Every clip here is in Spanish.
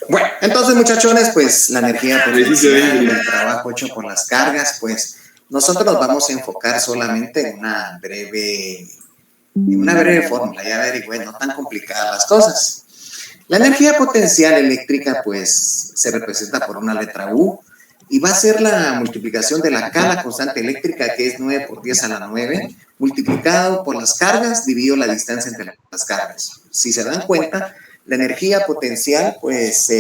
Bueno, entonces muchachones, pues la energía potencial, el trabajo hecho por las cargas, pues nosotros nos vamos a enfocar solamente en una breve fórmula, ya averigüé, no tan complicadas las cosas. La energía potencial eléctrica, pues se representa por una letra U y va a ser la multiplicación de la K, la constante eléctrica, que es 9 por 10 a la 9, multiplicado por las cargas, dividido la distancia entre las cargas. Si se dan cuenta, la energía potencial, pues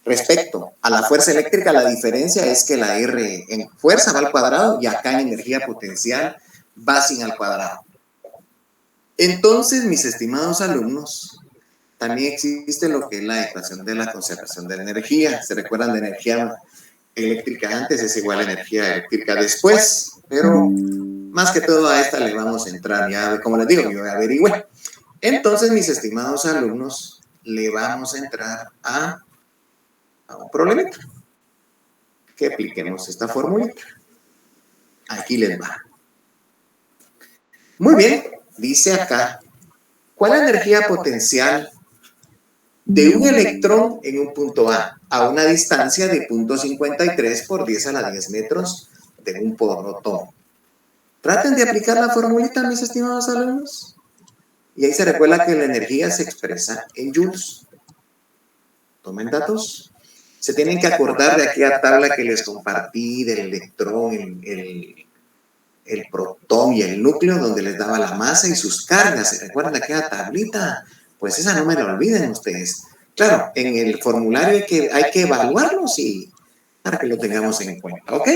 respecto a la fuerza eléctrica, la diferencia es que la R en fuerza va al cuadrado y acá en energía potencial va sin al cuadrado. Entonces, mis estimados alumnos, también existe lo que es la ecuación de la conservación de la energía. ¿Se recuerdan de energía eléctrica antes es igual a energía eléctrica después? Pero más que todo a esta le vamos a entrar ya, como les digo, yo averigüé. Entonces, mis estimados alumnos, le vamos a entrar a un problemita. Que apliquemos esta fórmula. Aquí les va. Muy bien, dice acá, ¿cuál es la energía potencial de un electrón en un punto a una distancia de 0.53 por 10 a la 10 metros de un protón? Traten de aplicar la formulita, mis estimados alumnos. Y ahí se recuerda que la energía se expresa en joules. Tomen datos. Se tienen que acordar de aquella tabla que les compartí del electrón, el protón y el núcleo, donde les daba la masa y sus cargas. ¿Se recuerdan de aquella tablita? Pues esa no me la olviden ustedes. Claro, en el formulario hay que evaluarlos y para que lo tengamos en cuenta, ¿ok?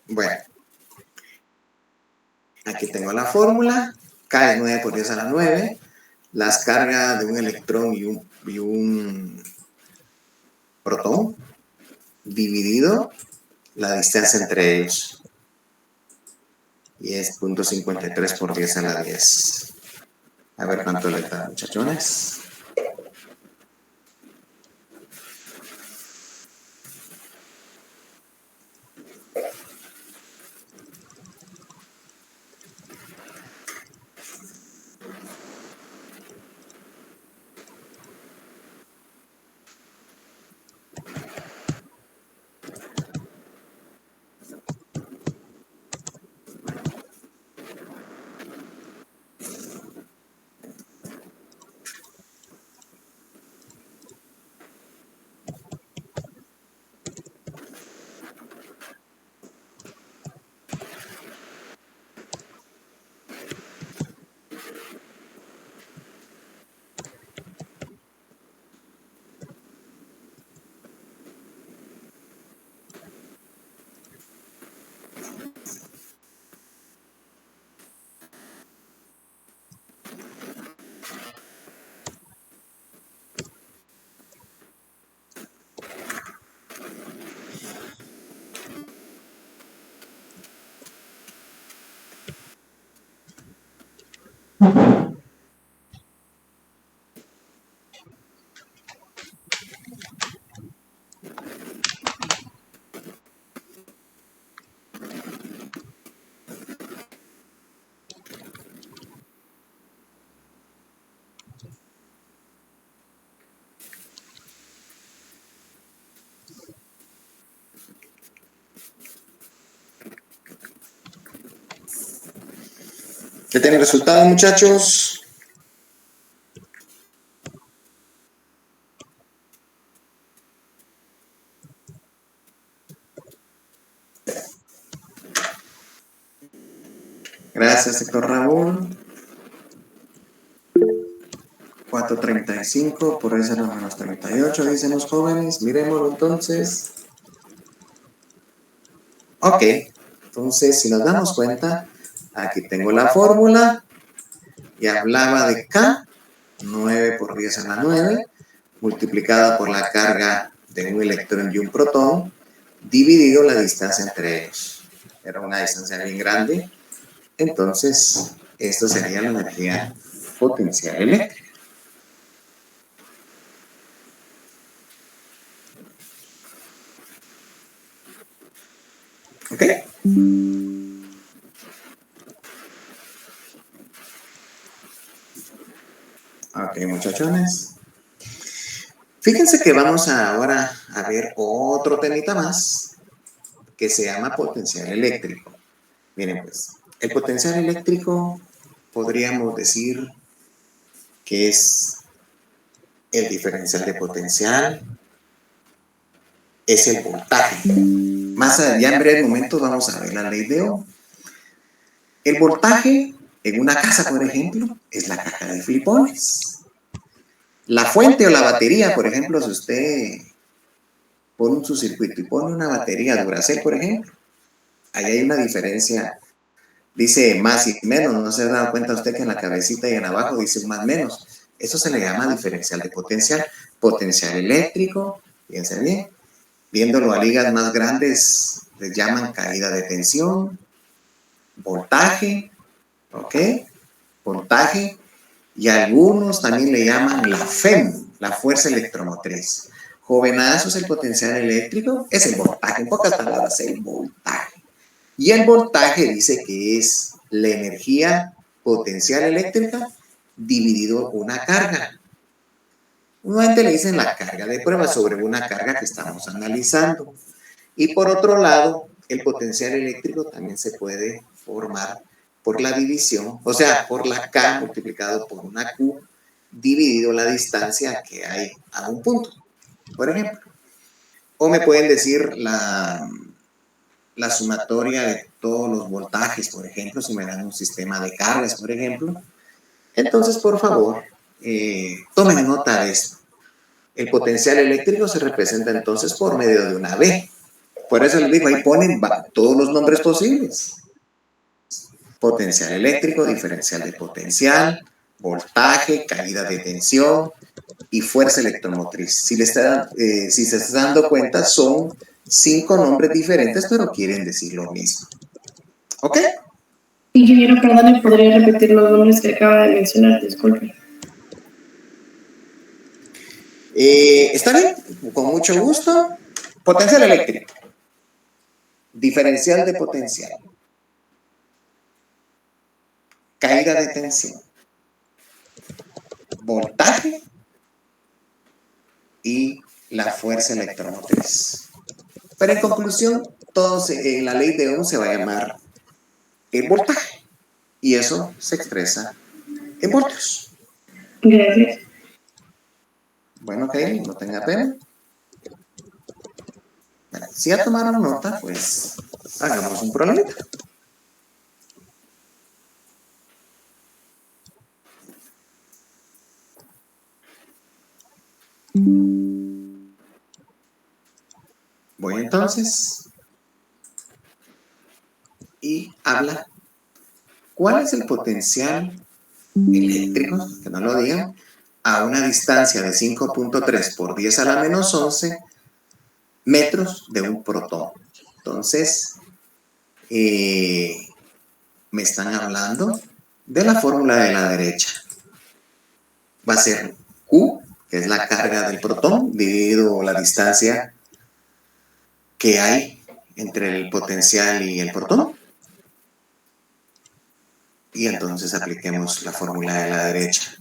Bueno, aquí tengo la fórmula. K es 9 por 10 a la 9. Las cargas de un electrón y un protón dividido la distancia entre ellos. Y es 0.53 por 10 a la 10. A ver cuánto le da, muchachones. ¿Ya tienen resultados, muchachos? Gracias, Héctor Raúl. 435 por eso era menos 38, dicen los jóvenes. Miremoslo entonces. Ok, entonces si nos damos cuenta, aquí tengo la fórmula y hablaba de K, 9 por 10 a la 9, multiplicada por la carga de un electrón y un protón, dividido la distancia entre ellos. Era una distancia bien grande, entonces esto sería la energía potencial eléctrica. ¿Ok? Ok, muchachones. Fíjense que vamos ahora a ver otro temita más que se llama potencial eléctrico. Miren pues, el potencial eléctrico podríamos decir que es el diferencial de potencial, es el voltaje. Más allá en breve momento vamos a ver la ley de Ohm. El voltaje en una casa, por ejemplo, es la caja de flipones. La fuente o la batería, por ejemplo, si usted pone su circuito y pone una batería Duracell, por ejemplo, ahí hay una diferencia, dice más y menos, ¿no se ha dado cuenta usted que en la cabecita y en abajo dice más menos? Eso se le llama diferencial de potencial, potencial eléctrico, fíjense bien, viéndolo a ligas más grandes les llaman caída de tensión, voltaje, ¿ok? Voltaje, y algunos también le llaman la FEM, la fuerza electromotriz. Jovenazos, el potencial eléctrico es el voltaje, en pocas palabras, el voltaje. Y el voltaje dice que es la energía potencial eléctrica dividido una carga. Nuevamente le dicen la carga de prueba sobre una carga que estamos analizando. Y por otro lado, el potencial eléctrico también se puede formar por la división, o sea, por la K multiplicado por una Q dividido la distancia que hay a un punto, por ejemplo. O me pueden decir la sumatoria de todos los voltajes, por ejemplo, si me dan un sistema de cargas, por ejemplo. Entonces, por favor, tomen nota de esto. El potencial eléctrico se representa entonces por medio de una B. Por eso les digo, ahí ponen todos los nombres posibles. Potencial eléctrico, diferencial de potencial, voltaje, caída de tensión y fuerza electromotriz. Si se está dando cuenta, son 5 nombres diferentes, pero quieren decir lo mismo. ¿Ok? Ingeniero, perdón, ¿podría repetir los nombres que acaba de mencionar? Disculpe. ¿Está bien? Con mucho gusto. Potencial eléctrico. Diferencial de potencial. Caída de tensión. Voltaje y la fuerza electromotriz. Pero en conclusión, todos en la ley de Ohm se va a llamar el voltaje. Y eso se expresa en voltios. Gracias. Bueno, ok, no tenga pena. Bueno, si ya tomaron nota, pues hagamos un problemita. Voy entonces y habla. ¿Cuál es el potencial eléctrico, que no lo digan, a una distancia de 5.3 por 10 a la menos 11 metros de un protón? Entonces, me están hablando de la fórmula de la derecha. Va a ser Q, que es la carga del protón, dividido la distancia que hay entre el potencial y el protón. Y entonces apliquemos la fórmula de la derecha.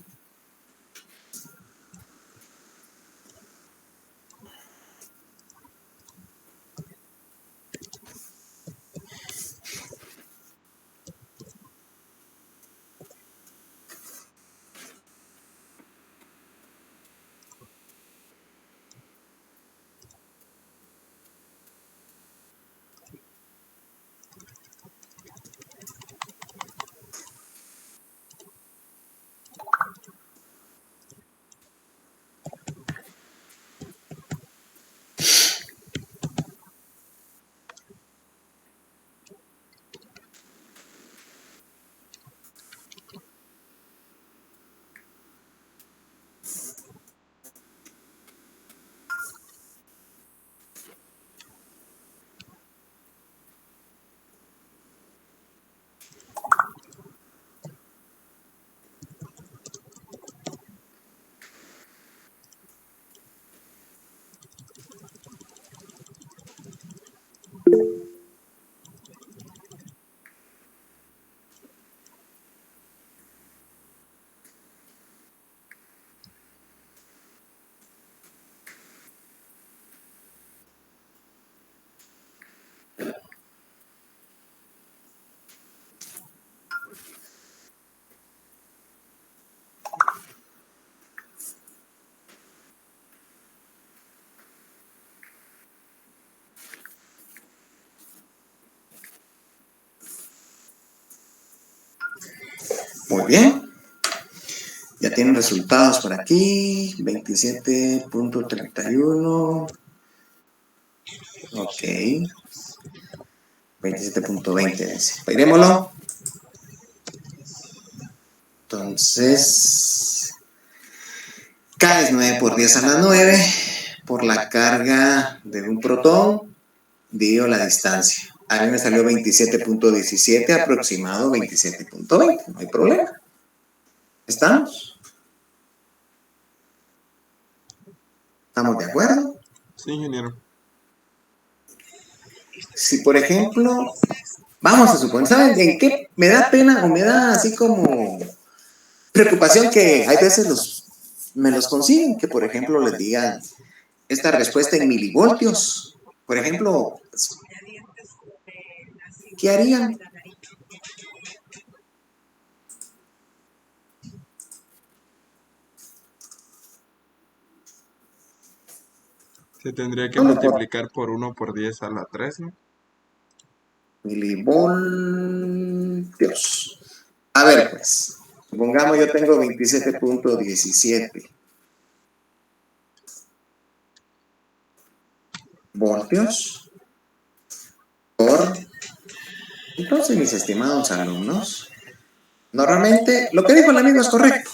Muy bien. Ya tienen resultados por aquí. 27.31. Ok. 27.20 dice. Veremoslo. Entonces, K es 9 por 10 a la 9 por la carga de un protón dividido la distancia. A mí me salió 27.17 aproximado 27.20. No hay problema. ¿Estamos? ¿Estamos de acuerdo? Sí, ingeniero. Si, por ejemplo, vamos a suponer, ¿saben en qué me da pena o me da así como preocupación que hay veces me los consiguen, que por ejemplo les digan esta respuesta en milivoltios? Por ejemplo, ¿qué harían? Se tendría que Solo por multiplicar por 1 por 10 a la 3, ¿no? milivoltios. A ver, pues, supongamos yo tengo 27.17 voltios por... Entonces, mis estimados alumnos, normalmente lo que dijo el amigo es correcto.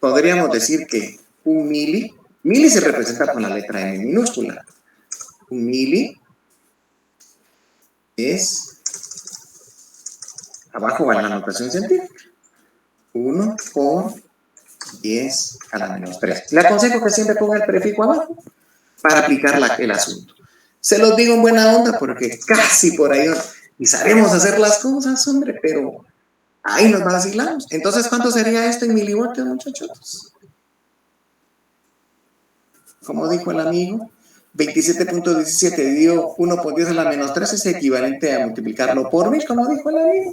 Podríamos decir que un mili se representa con la letra M minúscula. Un mili es, abajo va la notación científica, 1 por 10 a la menos 3. Le aconsejo que siempre ponga el prefijo abajo para aplicar el asunto. Se los digo en buena onda porque casi por ahí y sabemos hacer las cosas, hombre, pero ahí nos vacilamos. Entonces, ¿cuánto sería esto en milivoltios, muchachos? Como dijo el amigo, 27.17 dividido 1 por 10 a la menos 3 es equivalente a multiplicarlo por 1000, como dijo el amigo.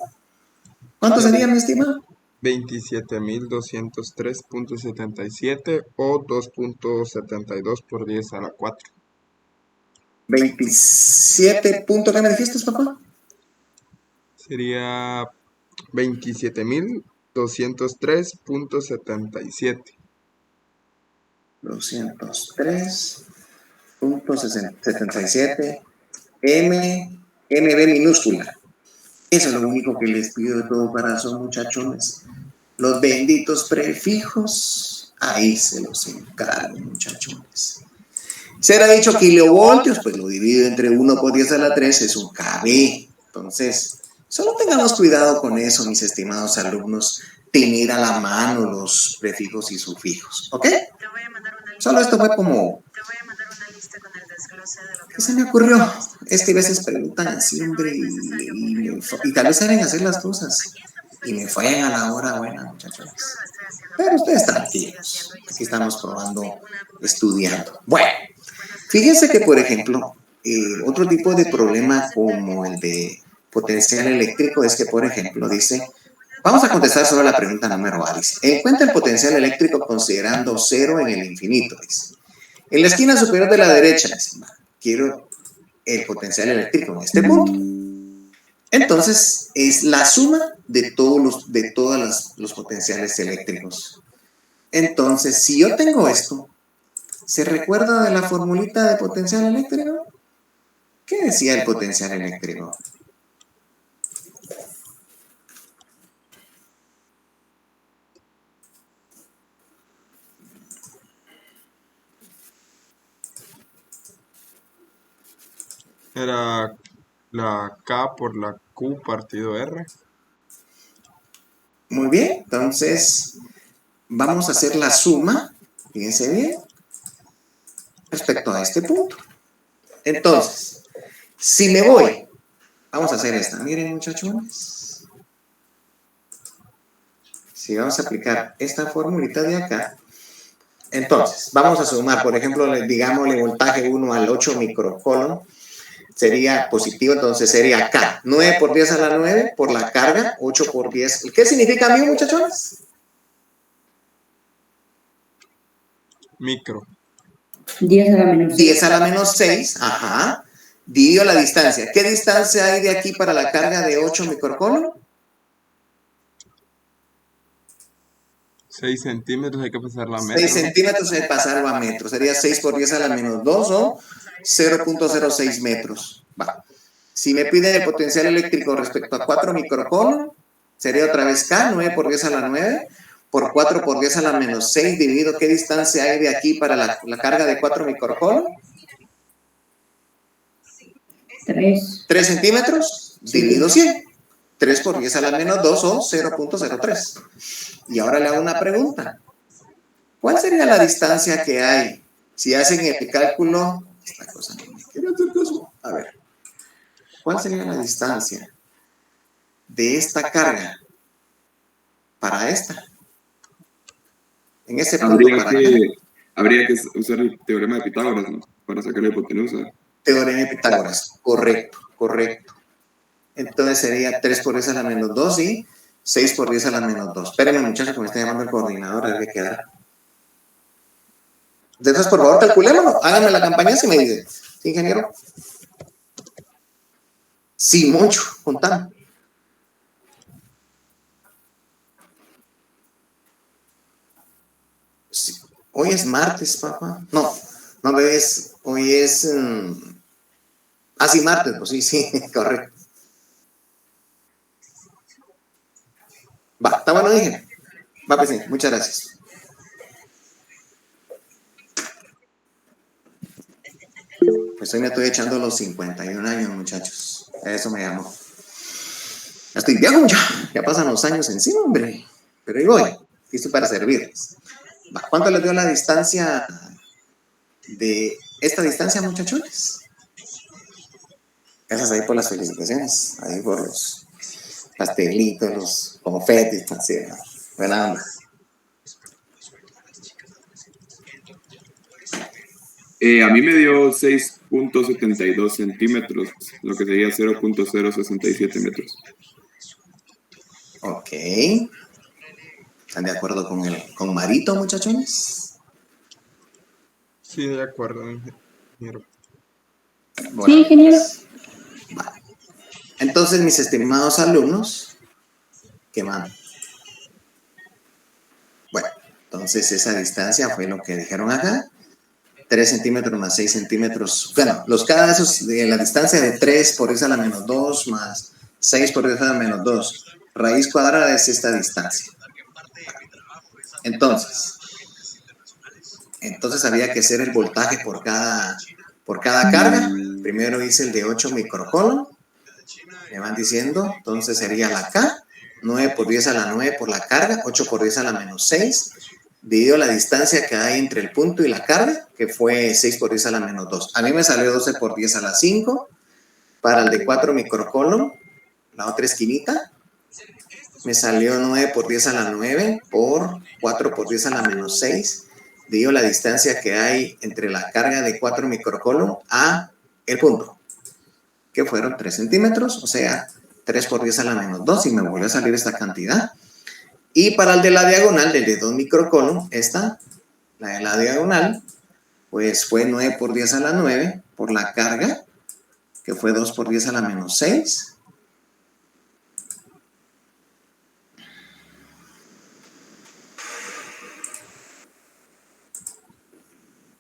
¿Cuánto sería, mi estimado? 27.203.77 o 2.72 por 10 a la 4. 27. ¿Qué me dijiste, papá? Sería 27.203.77. 203.77 MB minúscula. Eso es lo único que les pido de todo corazón, muchachones. Los benditos prefijos, ahí se los encargo, muchachones. Será dicho kilovoltios, pues lo divido entre 1 por 10 a la 3, es un KB. Entonces, solo tengamos cuidado con eso, mis estimados alumnos, tener a la mano los prefijos y sufijos, ¿ok? Solo esto fue como... ¿Qué se me ocurrió? Es que a veces preguntan así, hombre, y tal vez saben hacer las cosas. Y me fue a la hora buena, muchachos. Pero ustedes tranquilos. Aquí estamos probando, estudiando. Bueno, fíjense que, por ejemplo, otro tipo de problema como el de potencial eléctrico es que, por ejemplo, dice, vamos a contestar solo la pregunta número A. Dice, encuentra el potencial eléctrico considerando 0 en el infinito. Dice. En la esquina superior de la derecha, dice, quiero el potencial eléctrico en este punto. Entonces, es la suma de todos los potenciales eléctricos. Entonces, si yo tengo esto, ¿se recuerda de la formulita de potencial eléctrico? ¿Qué decía el potencial eléctrico? Era la K por la Q partido R. Muy bien, entonces vamos a hacer la suma, fíjense bien, respecto a este punto. Entonces, si me voy, vamos a hacer esta, miren muchachones. Si vamos a aplicar esta formulita de acá, entonces vamos a sumar, por ejemplo, digámosle voltaje 1 al 8 microcoulomb, sería positivo, entonces sería K. 9 por 10 a la 9 por la carga, 8 por 10. ¿Qué significa mío, muchachones? Micro. 10 a la menos 6. 10 a la menos 6, ajá, dividido la distancia. ¿Qué distancia hay de aquí para la carga de 8 microcoulomb? 6 centímetros, hay que pasarla a 6 metros. centímetros es pasarlo a metros. Sería 6 por 10 a la menos 2 o 0.06 metros. Va. Si me piden el potencial eléctrico respecto a 4 microcoulomb, sería otra vez K, 9 por 10 a la 9, por 4 por 10 a la menos 6, dividido qué distancia hay de aquí para la carga de 4 microcoulomb. 3. 3 centímetros, dividido 100. 3 por 10 a la menos 2 o 0.03. Y ahora le hago una pregunta. ¿Cuál sería la distancia que hay si hacen el cálculo? Esta cosa no me quiere hacer caso. A ver. ¿Cuál sería la distancia de esta carga para esta? En ese punto para acá. Habría que usar el teorema de Pitágoras, ¿no? Para sacar la hipotenusa. Teorema de Pitágoras. Correcto, correcto. Entonces sería 3 por 10 a la menos 2 y 6 por 10 a la menos 2. Espérenme, muchachos, que me está llamando el coordinador, a ver qué queda. Entonces, por favor, calculémoslo. Háganme la campaña si me dice. ¿Sí, ingeniero? Sí, mucho. Contame. Sí. Hoy es martes, papá. No, no ves. Hoy es... sí, martes, pues sí, correcto. Va, está bueno, dije. Va, pues sí, muchas gracias. Pues hoy me estoy echando los 51 años, muchachos. Eso me llamó. Ya estoy viejo, ya pasan los años encima, hombre. Pero ahí voy, listo para servirles. Va, ¿cuánto les dio la distancia de esta distancia, muchachones? Gracias ahí por las felicitaciones, ahí por los pastelitos, los confetis, así, ¿no? Buena onda. A mí me dio 6.72 centímetros, lo que sería 0.067 metros. Ok. ¿Están de acuerdo con Marito, muchachones? Sí, de acuerdo, ingeniero. Bueno, Sí, ingeniero. vale. Entonces, mis estimados alumnos, ¿qué más? Bueno, entonces esa distancia fue lo que dijeron acá. 3 centímetros más 6 centímetros. Bueno, los casos de la distancia de 3 por 10 a la menos 2 más 6 por 10 a la menos 2. Raíz cuadrada es esta distancia. Entonces había que hacer el voltaje por cada carga. Primero hice el de 8 microcoulomb. Me van diciendo, entonces sería la K, 9 por 10 a la 9 por la carga, 8 por 10 a la menos 6, dividido la distancia que hay entre el punto y la carga, que fue 6 por 10 a la menos 2. A mí me salió 12 por 10 a la 5. Para el de 4 microcoulomb, la otra esquinita, me salió 9 por 10 a la 9 por 4 por 10 a la menos 6, dividido la distancia que hay entre la carga de 4 microcoulomb a el punto, que fueron 3 centímetros, o sea, 3 por 10 a la menos 2, y me volvió a salir esta cantidad. Y para el de la diagonal, del de 2 microcoulomb, esta, la de la diagonal, pues fue 9 por 10 a la 9 por la carga, que fue 2 por 10 a la menos 6.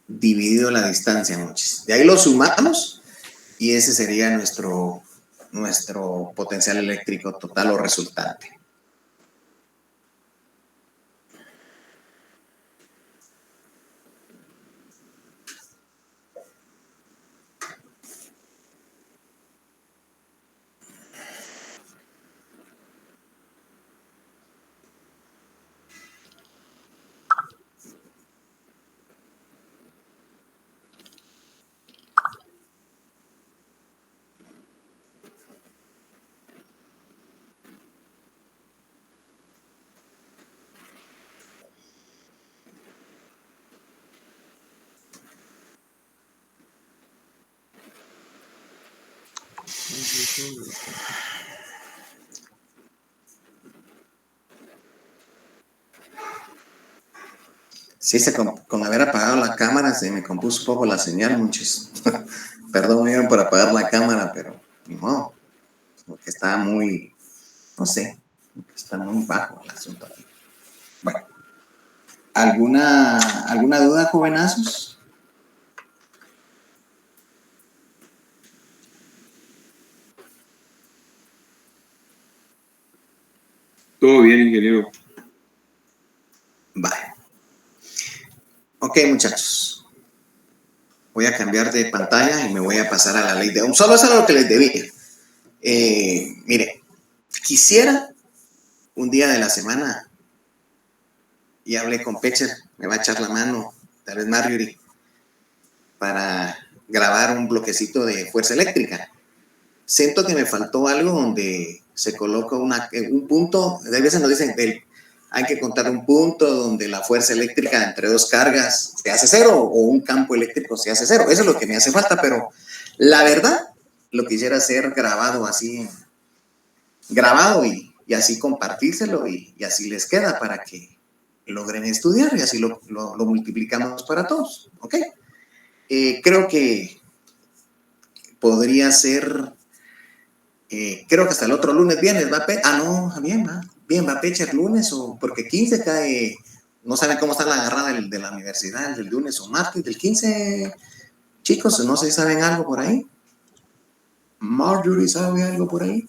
Dividido la distancia, muchachos. De ahí lo sumamos y ese sería nuestro potencial eléctrico total o resultante. Sí, con haber apagado la cámara se me compuso un poco la señal, muchos. Perdón, me por apagar la cámara, pero ni modo. Porque está muy, no sé, está muy bajo el asunto aquí. Bueno, ¿Alguna duda, jovenazos? Todo bien, ingeniero. Vale. Ok, muchachos. Voy a cambiar de pantalla y me voy a pasar a la ley de Ohm. Solo eso es lo que les debía. Mire, quisiera un día de la semana, y hablé con Pecher, me va a echar la mano, tal vez Marjorie, para grabar un bloquecito de fuerza eléctrica. Siento que me faltó algo donde se coloca un punto, de veces nos dicen que hay que contar un punto donde la fuerza eléctrica entre dos cargas se hace cero o un campo eléctrico se hace cero. Eso es lo que me hace falta, pero la verdad lo quisiera hacer grabado así, grabado y así compartírselo y así les queda para que logren estudiar y así lo multiplicamos para todos, ¿ok? Creo que podría ser, creo que hasta el otro lunes, viernes, va va Pecher lunes, o porque 15 cae, no saben cómo está la agarrada de la universidad, del lunes o martes, del 15, chicos, no sé si saben algo por ahí. Marjorie, ¿sabe algo por ahí?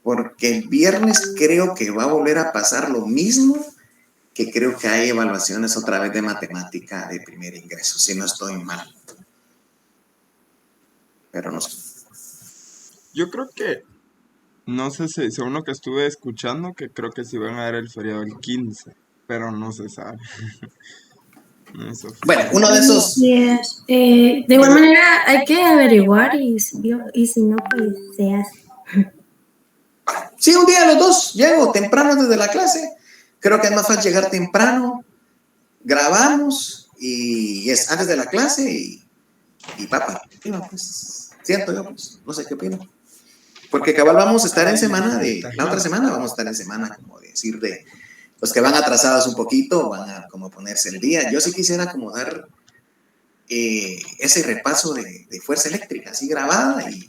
Porque el viernes creo que va a volver a pasar lo mismo, que creo que hay evaluaciones otra vez de matemática de primer ingreso, si no estoy mal. Pero no sé. Yo creo que, no sé si, según lo que estuve escuchando, que creo que sí van a dar el feriado el 15, pero no se sabe. No es oficial. Bueno, uno de esos. Yes. De igual manera hay que averiguar y si no, pues se hace. Sí, un día los dos llego temprano desde la clase. Creo que es más fácil llegar temprano, grabamos y es antes de la clase y papá. Pues, siento yo, pues, no sé qué opino. Porque cabal vamos a estar en semana la otra semana vamos a estar en semana, como decir, de los que van atrasados un poquito, van a como ponerse el día. Yo sí quisiera como dar ese repaso de fuerza eléctrica, así grabada y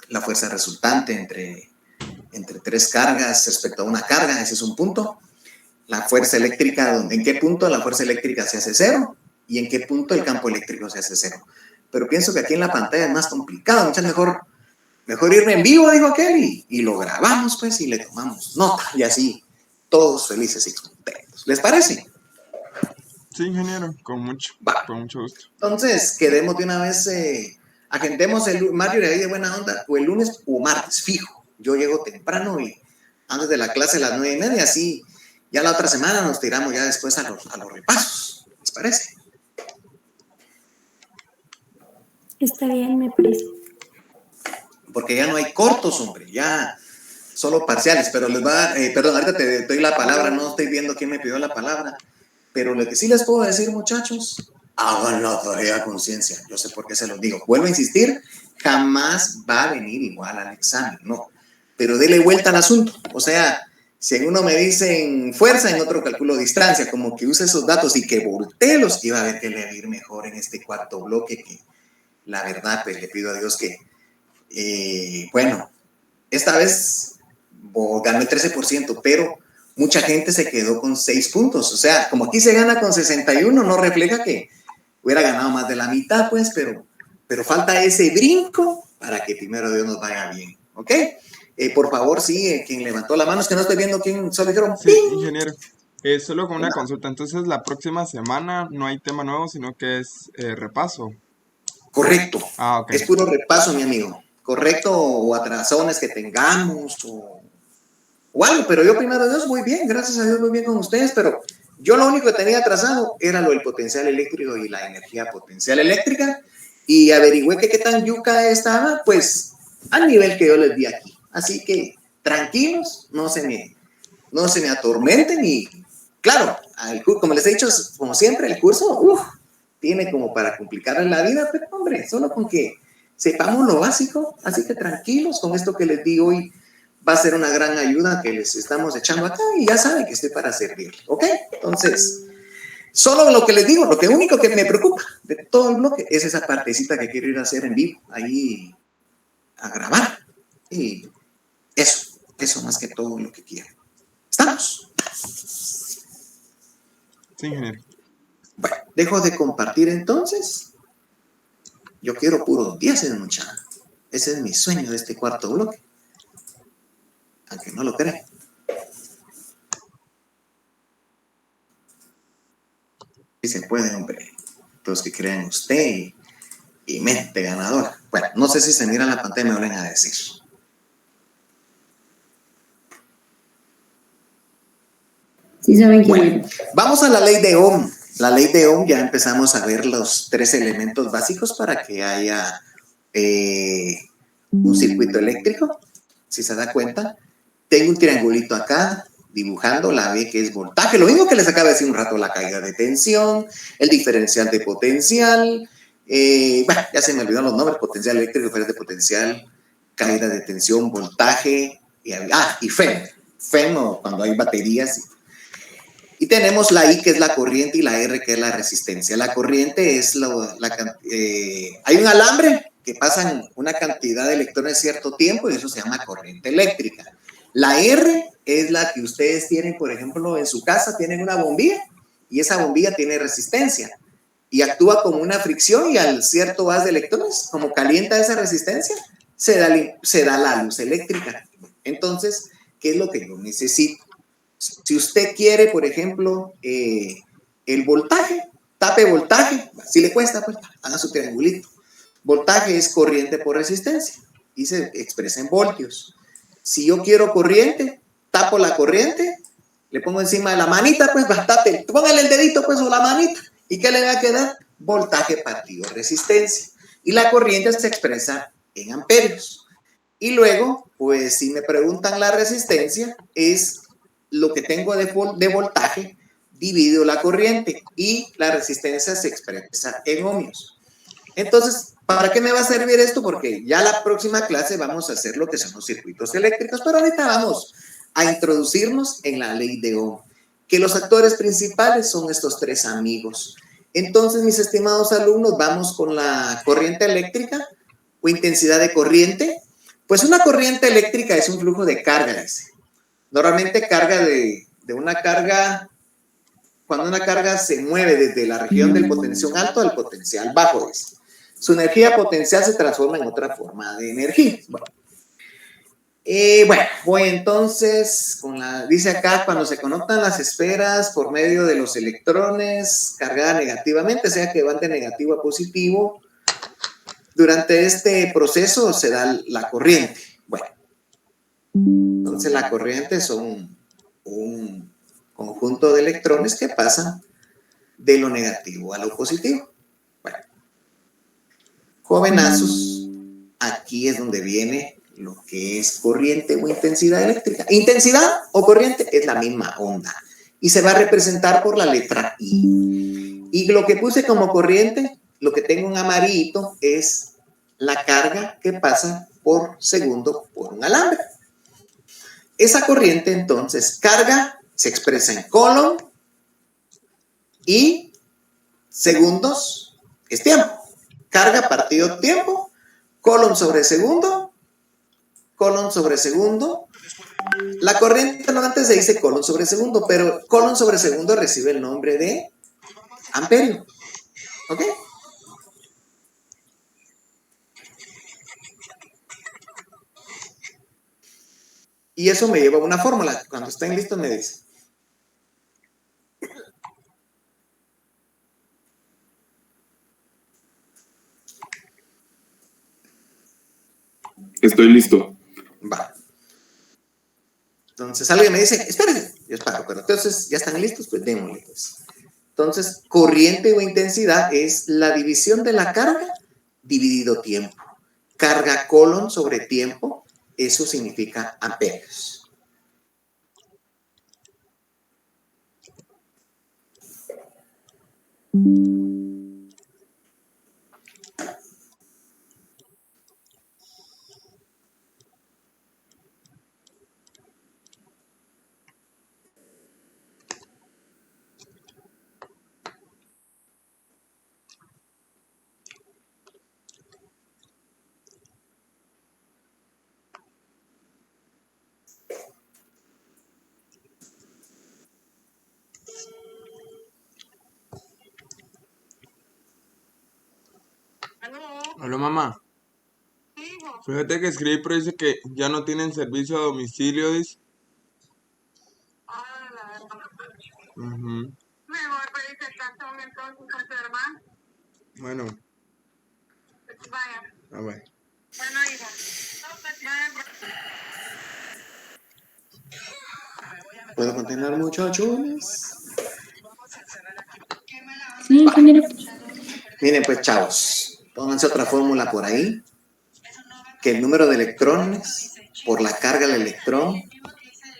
la fuerza resultante entre tres cargas respecto a una carga, ese es un punto. La fuerza eléctrica, ¿en qué punto la fuerza eléctrica se hace cero? ¿Y en qué punto el campo eléctrico se hace cero? Pero pienso que aquí en la pantalla es más complicado, muchas mejor irme en vivo, dijo aquel, y lo grabamos pues y le tomamos nota, y así todos felices y contentos. ¿Les parece? Sí, ingeniero, con mucho gusto. Entonces, quedemos de una vez, agendemos el Mario ahí de buena onda, o el lunes o martes, fijo. Yo llego temprano y antes de la clase a las 9:30, así ya la otra semana nos tiramos ya después a los repasos. ¿Les parece? Está bien, me parece. Porque ya no hay cortos, hombre, ya solo parciales, pero les va, perdón, ahorita te doy la palabra, no estoy viendo quién me pidió la palabra, pero lo que sí les puedo decir, muchachos, hagan la tarea a conciencia, yo sé por qué se los digo, vuelvo a insistir, jamás va a venir igual al examen, no, pero dele vuelta al asunto, o sea, si en uno me dicen fuerza, en otro calculo distancia, como que use esos datos y que voltee los que iba a ver que le va a ir mejor en este cuarto bloque, que la verdad, pues le pido a Dios que bueno, esta vez ganó el 13%, pero mucha gente se quedó con 6 puntos. O sea, como aquí se gana con 61, no refleja que hubiera ganado más de la mitad, pues, pero falta ese brinco para que primero Dios nos vaya bien. ¿Ok? Por favor, sí, quien levantó la mano, es que no estoy viendo quién, solo dijeron. Sí, ingeniero. Solo con una consulta. Entonces, la próxima semana no hay tema nuevo, sino que es repaso. Correcto. Okay. Es puro repaso, mi amigo. Correcto, o atrasones que tengamos, o algo, pero yo primero Dios muy bien, gracias a Dios muy bien con ustedes, pero yo lo único que tenía atrasado era lo del potencial eléctrico y la energía potencial eléctrica, y averigüé que qué tan yuca estaba, pues al nivel que yo les di aquí. Así que tranquilos, no se me atormenten y claro, como les he dicho, como siempre, el curso tiene como para complicarles la vida, pero hombre, solo con que sepamos lo básico, así que tranquilos con esto que les digo hoy, va a ser una gran ayuda que les estamos echando acá y ya saben que estoy para servirles, ¿ok? Entonces, solo lo que les digo, lo único que me preocupa de todo el bloque es esa partecita que quiero ir a hacer en vivo, ahí a grabar, y eso Eso más que todo lo que quiero. ¿Estamos? Sí, ingeniero. Bueno, dejo de compartir entonces. Yo quiero puros 10, muchacha. Ese es mi sueño de este cuarto bloque. Aunque no lo crean. Sí se puede, hombre. Los que crean usted y mente ganadora. Bueno, no sé si se mira en la pantalla, me vuelven a decir. Sí saben quién Bueno, vamos a la ley de Ohm. La ley de Ohm, ya empezamos a ver los 3 elementos básicos para que haya un circuito eléctrico. Si se da cuenta, tengo un triangulito acá dibujando la B, que es voltaje. Lo mismo que les acaba de decir un rato, la caída de tensión, el diferencial de potencial. Bueno, ya se me olvidaron los nombres: potencial eléctrico, diferencial de potencial, caída de tensión, voltaje. Y FEM. FEM, o cuando hay baterías. Y tenemos la I, que es la corriente, y la R, que es la resistencia. La corriente es hay un alambre que pasan una cantidad de electrones cierto tiempo, y eso se llama corriente eléctrica. La R es la que ustedes tienen, por ejemplo, en su casa, tienen una bombilla, y esa bombilla tiene resistencia, y actúa como una fricción, y al cierto haz de electrones, como calienta esa resistencia, se da la luz eléctrica. Entonces, ¿qué es lo que yo necesito? Si usted quiere, por ejemplo, el voltaje, tape voltaje. Si le cuesta, pues haga su triangulito. Voltaje es corriente por resistencia y se expresa en voltios. Si yo quiero corriente, tapo la corriente, le pongo encima de la manita, pues tape, póngale el dedito, pues, o la manita. ¿Y qué le va a quedar? Voltaje partido resistencia. Y la corriente se expresa en amperios. Y luego, pues, si me preguntan la resistencia, es lo que tengo de voltaje dividido la corriente, y la resistencia se expresa en ohmios. Entonces, ¿para qué me va a servir esto? Porque ya la próxima clase vamos a hacer lo que son los circuitos eléctricos, pero ahorita vamos a introducirnos en la ley de Ohm, que los actores principales son estos 3 amigos. Entonces, mis estimados alumnos, vamos con la corriente eléctrica o intensidad de corriente. Pues una corriente eléctrica es un flujo de carga, dice. Normalmente carga de una carga, cuando una carga se mueve desde la región del potencial alto al potencial bajo, dice. Su energía potencial se transforma en otra forma de energía. Bueno, voy entonces dice acá, cuando se conectan las esferas por medio de los electrones cargadas negativamente, o sea que van de negativo a positivo, durante este proceso se da la corriente. Bueno, entonces la corriente son un conjunto de electrones que pasan de lo negativo a lo positivo. Bueno, jovenazos, aquí es donde viene lo que es corriente o intensidad eléctrica. Intensidad o corriente es la misma onda y se va a representar por la letra I. Y lo que puse como corriente, lo que tengo en amarillito, es la carga que pasa por segundo por un alambre. Esa corriente, entonces, carga se expresa en coulomb y segundos es tiempo. Carga partido tiempo, coulomb sobre segundo, coulomb sobre segundo. La corriente normalmente se dice coulomb sobre segundo, pero coulomb sobre segundo recibe el nombre de amperio. ¿Ok? Y eso me lleva a una fórmula. Cuando estén listos me dicen. Estoy listo. Va. Entonces alguien me dice, espérense, yo espero, pero entonces ya están listos, pues démosle. Pues. Entonces, corriente o intensidad es la división de la carga dividido tiempo. Carga coulomb sobre tiempo, eso significa amperios. Hola, mamá. Fíjate que escribí, pero dice que ya no tienen servicio a domicilio, dice. Ujú. Bueno, a ver. ¿Puedo continuar, muchachos? Sí, ingeniero. Miren, pues, chavos, pónganse otra fórmula por ahí, que el número de electrones por la carga del electrón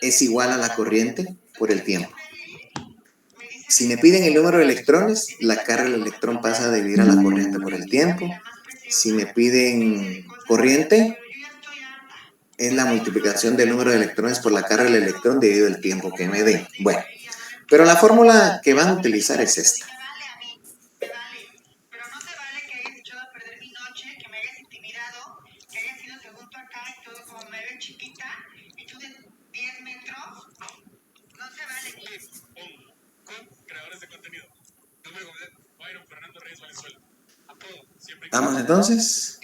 es igual a la corriente por el tiempo. Si me piden el número de electrones, la carga del electrón pasa a dividir a la corriente por el tiempo. Si me piden corriente, es la multiplicación del número de electrones por la carga del electrón dividido el tiempo que me den. Bueno, pero la fórmula que van a utilizar es esta. Vamos entonces.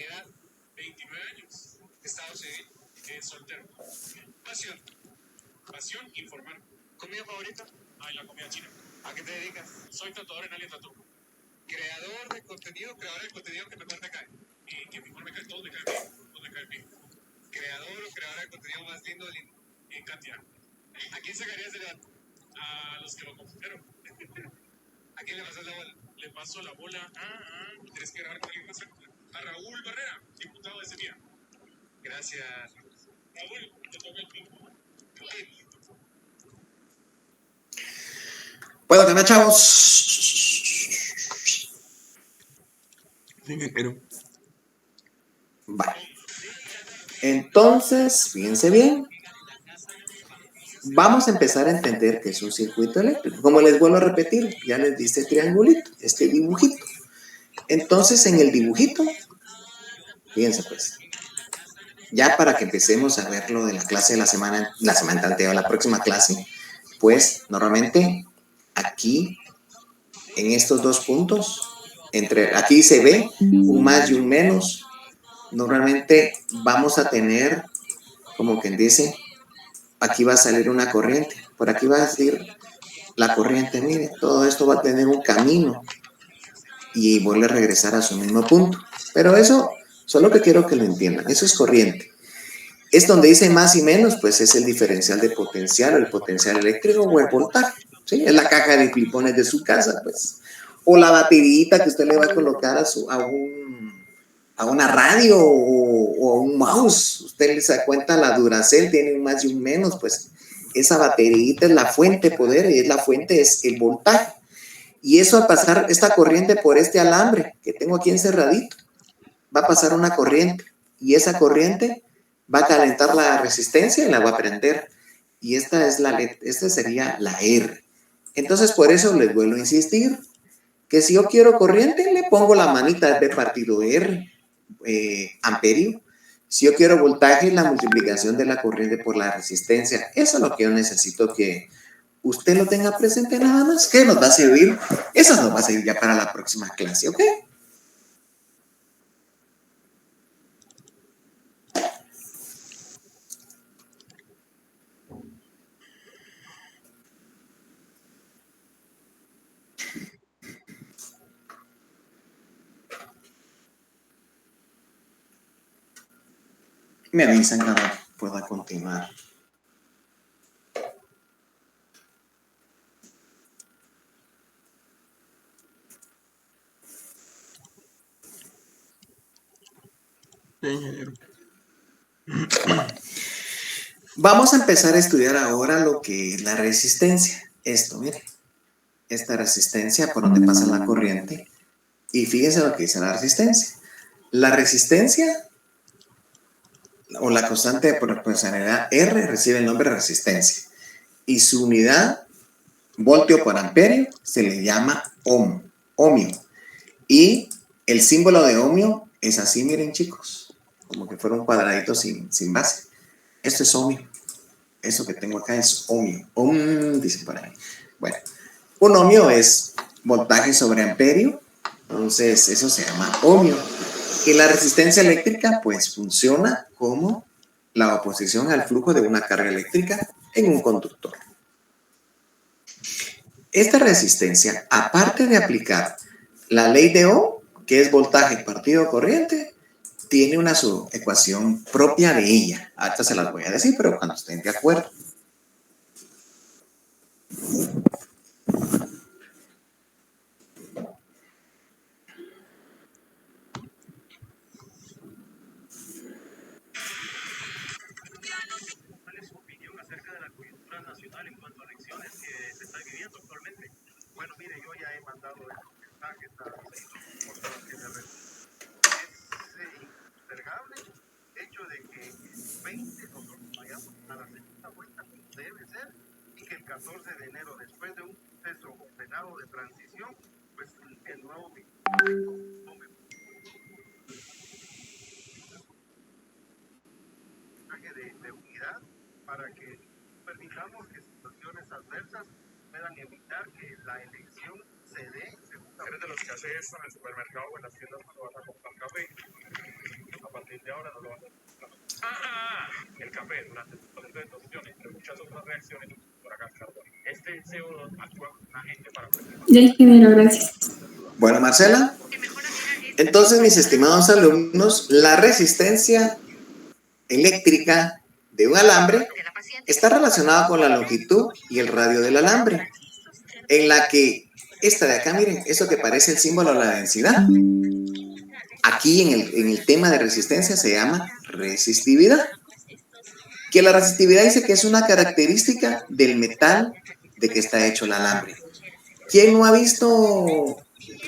¿Puedo tener, chavos? Sí, ingeniero. Vale. Entonces, fíjense bien. Vamos a empezar a entender qué es un circuito eléctrico. Como les vuelvo a repetir, ya les di este triangulito, este dibujito. Entonces, en el dibujito, fíjense pues, ya para que empecemos a ver lo de la clase de la semana anterior, la próxima clase, pues normalmente aquí, en estos dos puntos, aquí se ve un más y un menos, normalmente vamos a tener, como quien dice, aquí va a salir una corriente, por aquí va a salir la corriente, mire, todo esto va a tener un camino y vuelve a regresar a su mismo punto. Pero eso, solo que quiero que lo entiendan, eso es corriente. Es donde dice más y menos, pues es el diferencial de potencial, o el potencial eléctrico o el voltaje, ¿sí? Es la caja de clipones de su casa, pues. O la baterita que usted le va a colocar a una radio o a un mouse. Usted le da cuenta, la Duracell tiene un más y un menos, pues esa baterita es la fuente de poder y la fuente es el voltaje. Y eso a pasar esta corriente por este alambre que tengo aquí encerradito, va a pasar una corriente y esa corriente va a calentar la resistencia y la va a prender. Y esta sería la R. Entonces por eso les vuelvo a insistir que si yo quiero corriente le pongo la manita B partido R, amperio. Si yo quiero voltaje, la multiplicación de la corriente por la resistencia. Eso es lo que yo necesito que usted lo tenga presente nada más. ¿Qué nos va a servir? Eso nos va a servir ya para la próxima clase, ¿ok? Me avisan cuando pueda continuar. Sí, ingeniero. Vamos a empezar a estudiar ahora lo que es la resistencia. Esto, mire, esta resistencia por donde pasa la corriente. Y fíjense lo que dice la resistencia. La resistencia o la constante de proporcionalidad R recibe el nombre de resistencia. Y su unidad, voltio por amperio, se le llama ohmio. Y el símbolo de ohmio es así, miren chicos, como que fuera un cuadradito sin base. Esto es ohmio. Eso que tengo acá es ohmio. Dicen por ahí. Bueno, un ohmio es voltaje sobre amperio. Entonces, eso se llama ohmio. que la resistencia eléctrica pues funciona como la oposición al flujo de una carga eléctrica en un conductor. Esta resistencia, aparte de aplicar la ley de Ohm, que es voltaje partido corriente, tiene una subecuación propia de ella. Ahorita se las voy a decir, pero cuando estén de acuerdo. Ya, ingeniero, gracias. Bueno, Marcela, entonces, mis estimados alumnos, la resistencia eléctrica de un alambre está relacionada con la longitud y el radio del alambre, en la que esta de acá, miren, eso que parece el símbolo de la densidad, aquí en el tema de resistencia se llama resistividad, que la resistividad dice que es una característica del metal de que está hecho el alambre. ¿Quién no ha visto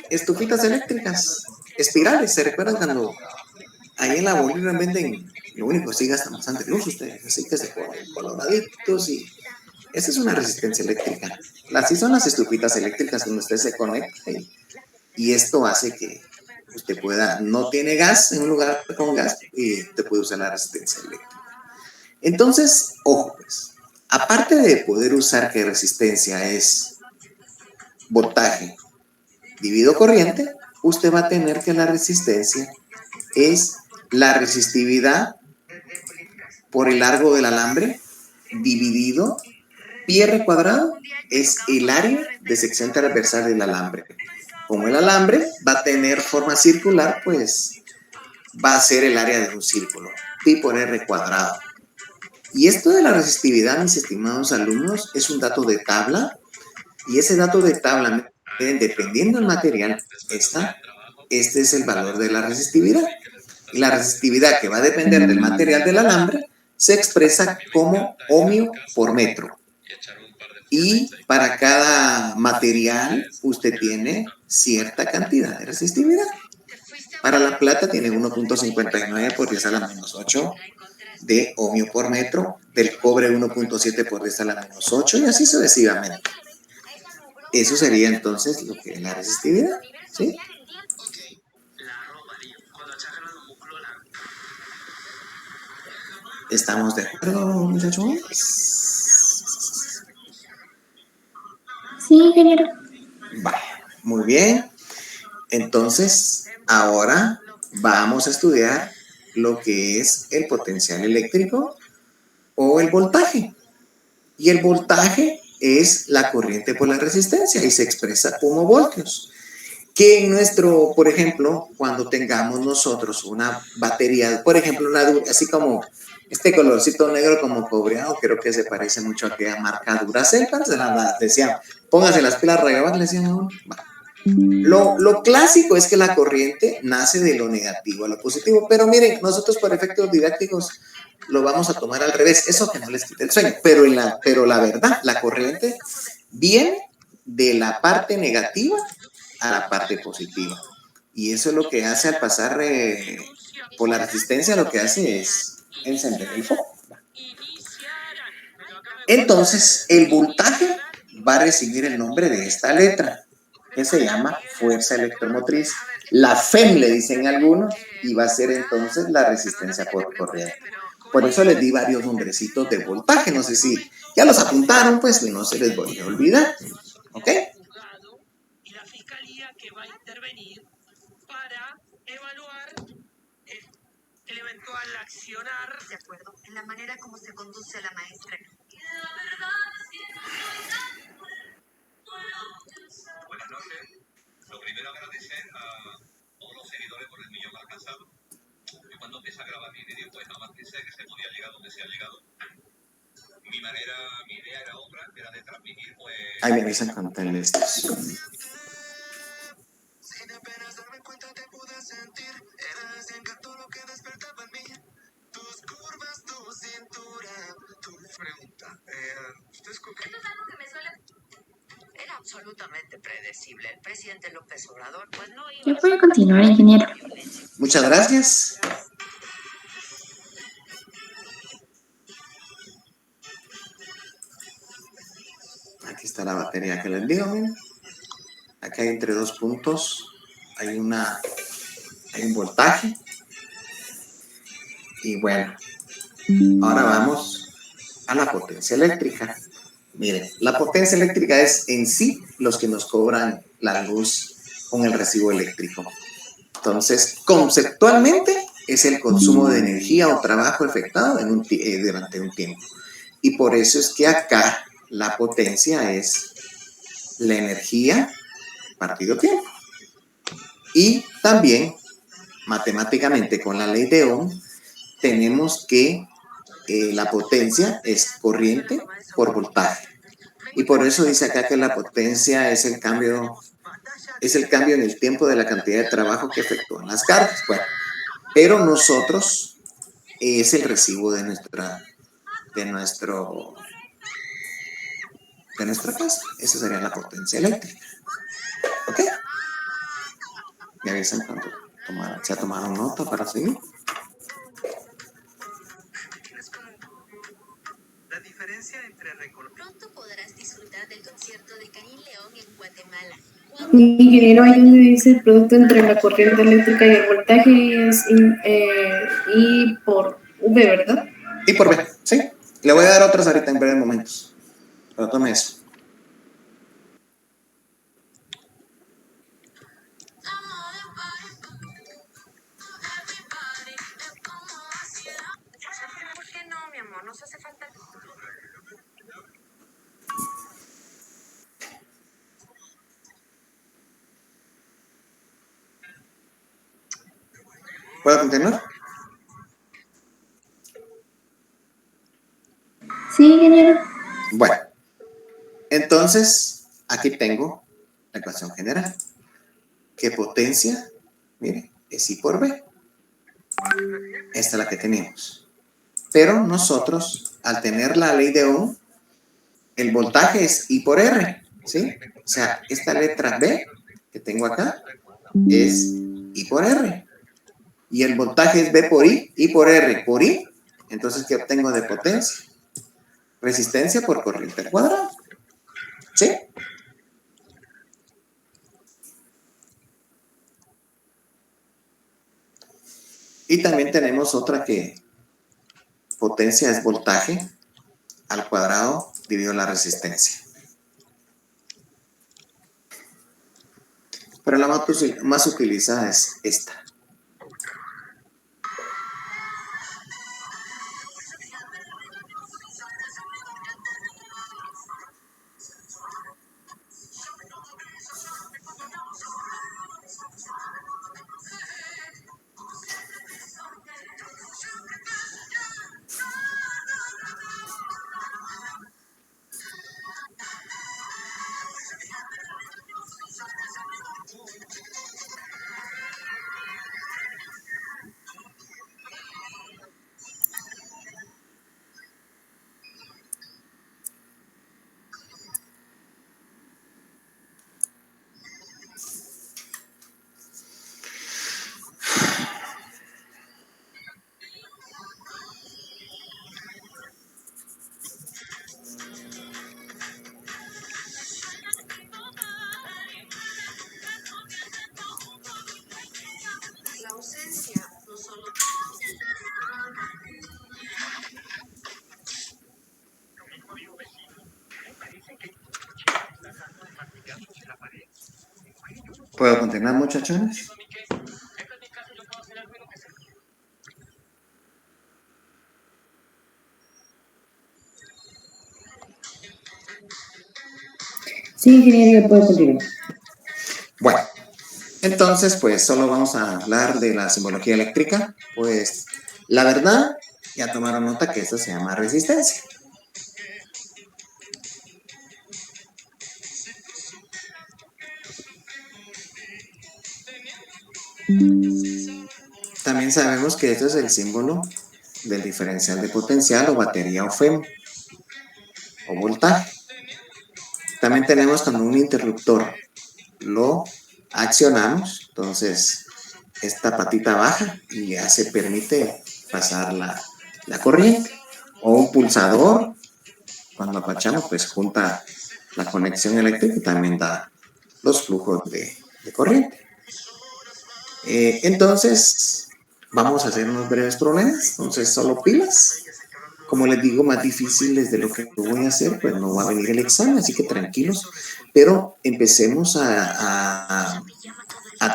estufitas eléctricas, espirales? ¿Se recuerdan cuando ahí en la Bolívar venden? Lo único que sí gastan bastante luz ustedes, así que se ponen coloraditos y esa es una resistencia eléctrica. Así son las estufitas eléctricas donde usted se conecta y esto hace que usted pueda, no tiene gas en un lugar con gas y te puede usar la resistencia eléctrica. Entonces, ojo pues, aparte de poder usar que resistencia es voltaje dividido corriente, usted va a tener que la resistencia es la resistividad por el largo del alambre dividido pi r cuadrado es el área de sección transversal del alambre. Como el alambre va a tener forma circular, pues va a ser el área de un círculo, pi por r cuadrado. Y esto de la resistividad, mis estimados alumnos, es un dato de tabla. Y ese dato de tabla, dependiendo del material, este es el valor de la resistividad. Y la resistividad, que va a depender del material del alambre, se expresa como ohmio por metro. Y para cada material, usted tiene cierta cantidad de resistividad. Para la plata tiene 1.59 por 10 a la menos 8 de ohmio por metro, del cobre 1.7 por 10 a la menos 8 y así sucesivamente. Eso sería entonces lo que es la resistividad, ¿sí? ¿Estamos de acuerdo, muchachos? Sí, ingeniero. Vale, muy bien. Entonces, ahora vamos a estudiar lo que es el potencial eléctrico o el voltaje. Y el voltaje es la corriente por la resistencia y se expresa como voltios. Que en nuestro, por ejemplo, cuando tengamos nosotros una batería, por ejemplo, así como este colorcito negro como cobreado, creo que se parece mucho a aquella marca Duracell, decían, póngase las pilas regadas, le decían a uno. Lo clásico es que la corriente nace de lo negativo a lo positivo, pero miren, nosotros por efectos didácticos lo vamos a tomar al revés, eso que no les quite el sueño, pero la verdad, la corriente viene de la parte negativa a la parte positiva, y eso es lo que hace al pasar por la resistencia, lo que hace es encender el foco. Entonces, el voltaje va a recibir el nombre de esta letra, que se llama fuerza electromotriz. La FEM le dicen algunos, y va a ser entonces la resistencia por corriente. Por eso les di varios nombrecitos de voltaje. No sé si ya los apuntaron, pues no se les voy a olvidar. ¿Ok? el eventual accionar. De acuerdo, en la manera como se conduce a la maestra. Buenas noches. Lo primero agradecer a todos los seguidores por el millón alcanzado. Yo cuando empecé a grabar mi vídeo, pues nada más pensé que se podía llegar donde se ha llegado. Mi idea era otra, era de transmitir, pues... Ahí me avisan cuando estén listos. Sin apenas darme cuenta te pude sentir. Era ese encanto lo que despertaba en mí. Tus curvas, tu cintura, tu pregunta. ¿Usted es con qué? Esto es algo que me suele... Era absolutamente predecible. El presidente López Obrador, pues no iba Yo puedo continuar, ingeniero. Muchas gracias. Aquí está la batería que les digo, miren. Aquí hay entre dos puntos, hay un voltaje. Y bueno, ahora vamos a la potencia eléctrica. Miren, la potencia eléctrica es en sí los que nos cobran la luz con el recibo eléctrico. Entonces, conceptualmente es el consumo de energía o trabajo efectuado durante un tiempo. Y por eso es que acá la potencia es la energía partido tiempo. Y también, matemáticamente, con la ley de Ohm, tenemos que la potencia es corriente por voltaje. Y por eso dice acá que la potencia es el cambio en el tiempo de la cantidad de trabajo que efectúan las cargas. Bueno, pero nosotros es el recibo de nuestra casa. Esa sería la potencia eléctrica. ¿Ok? Me avisan cuando se tomaron nota para seguir. La diferencia entre Pronto podrás disfrutar del concierto de Karim León en Guatemala. Ingeniero, ahí donde dice el producto entre la corriente eléctrica y el voltaje es I por V, ¿verdad? I por B, ¿sí? Le voy a dar otras ahorita en breves momentos. Pero tome eso. ¿Por qué no, mi amor? Nos hace falta... ¿Puedo continuar? Sí, ingeniero. Bueno, entonces aquí tengo la ecuación general. ¿Qué potencia? Mire, es I por B. Esta es la que tenemos. Pero nosotros, al tener la ley de Ohm, el voltaje es I por R, ¿sí? O sea, esta letra B que tengo acá es I por R. Y el voltaje es B por I por R por I. Entonces, ¿qué obtengo de potencia? Resistencia por corriente al cuadrado. ¿Sí? Y también tenemos otra que potencia es voltaje al cuadrado dividido la resistencia. Pero la más utilizada es esta. La ausencia no solo... ¿Puedo continuar, muchachones? Sí, ingeniero, puede continuar. Bueno, entonces, pues solo vamos a hablar de la simbología eléctrica. Pues la verdad, ya tomaron nota que esto se llama resistencia. También sabemos que esto es el símbolo del diferencial de potencial o batería o FEM o voltaje. También tenemos cuando un interruptor lo accionamos, entonces esta patita baja y ya se permite pasar la corriente. O un pulsador, cuando apachamos, pues junta la conexión eléctrica y también da los flujos de corriente. Entonces, vamos a hacer unos breves problemas. Entonces, solo pilas. Como les digo, más difíciles de lo que voy a hacer, pues no va a venir el examen, así que tranquilos. Pero empecemos a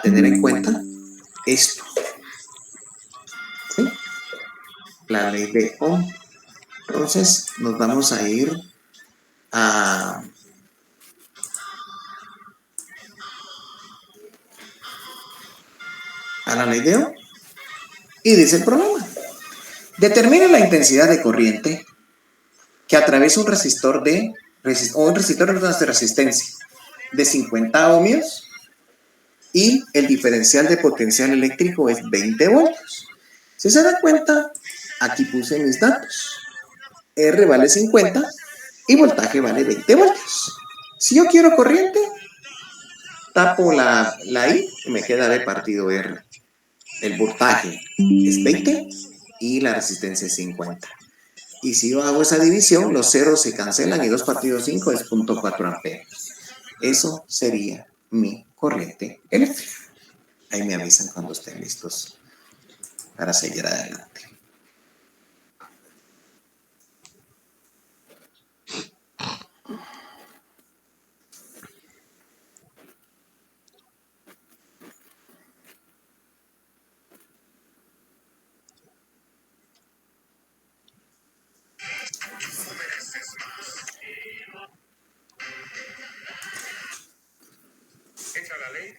tener en cuenta esto, ¿sí? La ley de Ohm. Entonces, nos vamos a ir a la ley de Ohm. Y dice el problema. Determina la intensidad de corriente que atraviesa un resistor de resistencia de 50 ohmios y el diferencial de potencial eléctrico es 20 voltios. Si se da cuenta, aquí puse mis datos. R vale 50 y voltaje vale 20 voltios. Si yo quiero corriente, tapo la I y me queda B partido R. El voltaje es 20 y la resistencia es 50. Y si yo hago esa división, los ceros se cancelan y 2 partido 5 es 0.4 amperes. Eso sería mi corriente eléctrica. Ahí me avisan cuando estén listos para seguir adelante. Echa la ley,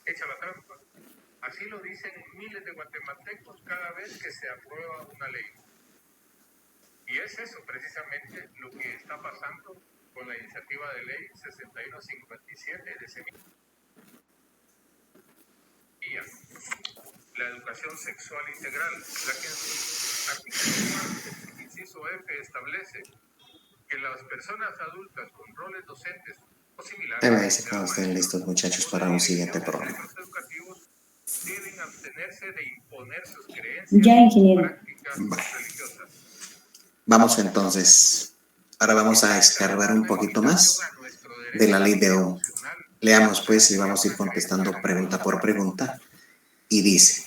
echa la trampa. Así lo dicen miles de guatemaltecos cada vez que se aprueba una ley. Y es eso precisamente lo que está pasando con la iniciativa de ley 6157 de ese mismo día. La educación sexual integral, la que en su artículo 4, inciso F, establece que las personas adultas con roles docentes o similares Ahí me dice cuando estén listos, muchachos, para un siguiente programa. deben abstenerse de imponer sus creencias Ya, ingeniero. prácticas religiosas. Vamos entonces, ahora vamos a escarbar un poquito más de la ley de Ohm. Leamos pues y vamos a ir contestando pregunta por pregunta. Y dice,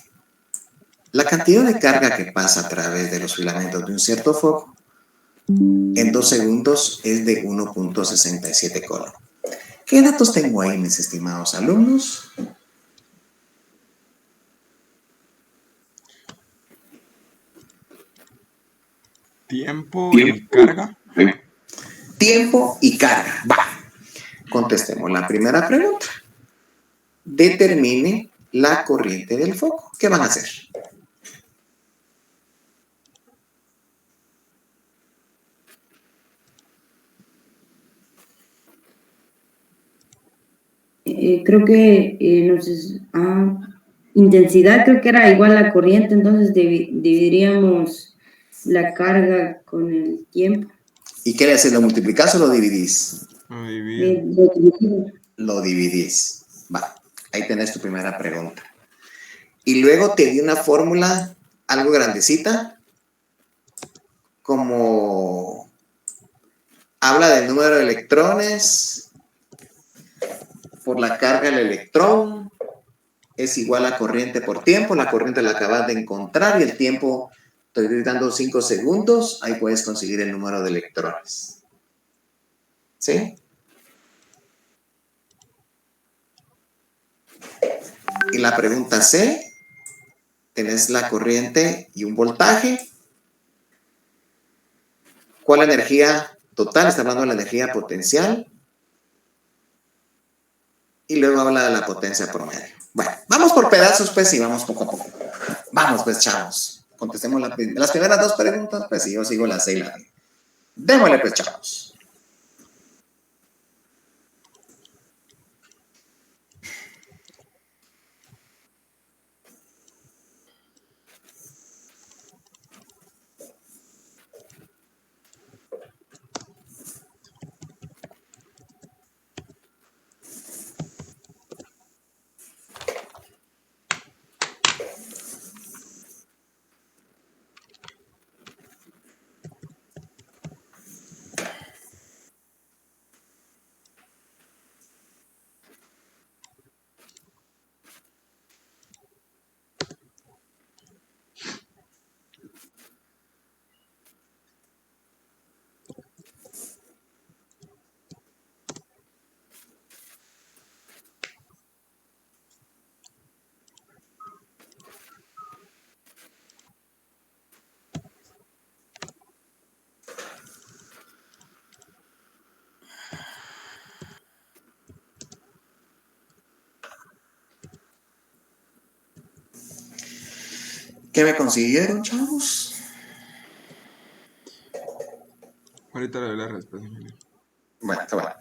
la cantidad de carga que pasa a través de los filamentos de un cierto foco en 2 segundos es de 1.67 coulomb. ¿Qué datos tengo ahí, mis estimados alumnos? Tiempo y carga. Tiempo y carga. Va. Contestemos la primera pregunta. Determine la corriente del foco. ¿Qué van a hacer? Creo que, no sé, intensidad creo que era igual a corriente, entonces dividiríamos la carga con el tiempo. ¿Y qué le haces? ¿Lo multiplicás o lo dividís? Lo divido. Lo dividimos. Lo dividís. Va. Ahí tenés tu primera pregunta. Y luego te di una fórmula algo grandecita, como habla del número de electrones por la carga del electrón, es igual a corriente por tiempo. La corriente la acabas de encontrar y el tiempo, te estoy dando 5 segundos, ahí puedes conseguir el número de electrones. ¿Sí? Y la pregunta C, tenés la corriente y un voltaje. ¿Cuál energía total? Está hablando de la energía potencial. y luego habla de la potencia promedio. Bueno, vamos por pedazos, pues, y vamos poco a poco. Vamos, pues, chavos. Contestemos las primeras dos preguntas, pues, y yo sigo la 6 y la D. Démosle, pues, chavos. ¿Qué me consiguieron, chavos? Ahorita le doy la respuesta, Emilio. Bueno, está bueno.